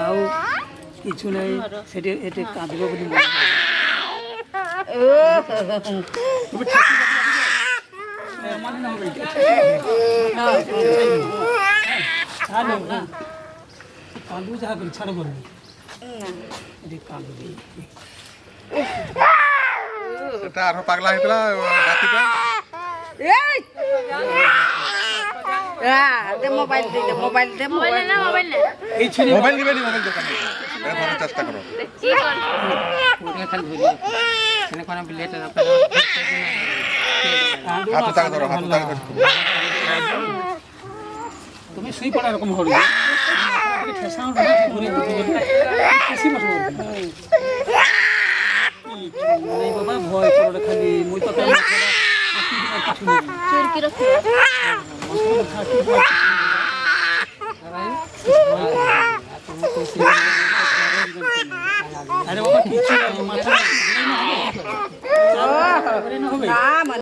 ଆଉ কিছু ନାହିଁ ସେଠି ଏଠି କାঁଦିବ ବୋଲି ମନେ କାନ୍ଦୁ ଯାହା କରି ଛାଡ଼ କରୁନି ଏଠି କାନ୍ଦୁବି এটা আরো পাগলা হইতলা রাতিটা মোবাইল এই ছিল মোবাইল দিবে নি মোবাইল দোকানে এটা ধরার চেষ্টা করো হাত তাকে ধরো তুমি শুই পড়া এরকম হলো ঠেসা ঘুরে বাবা ভয় করে খালি মুই তো আরে বাবা কিছু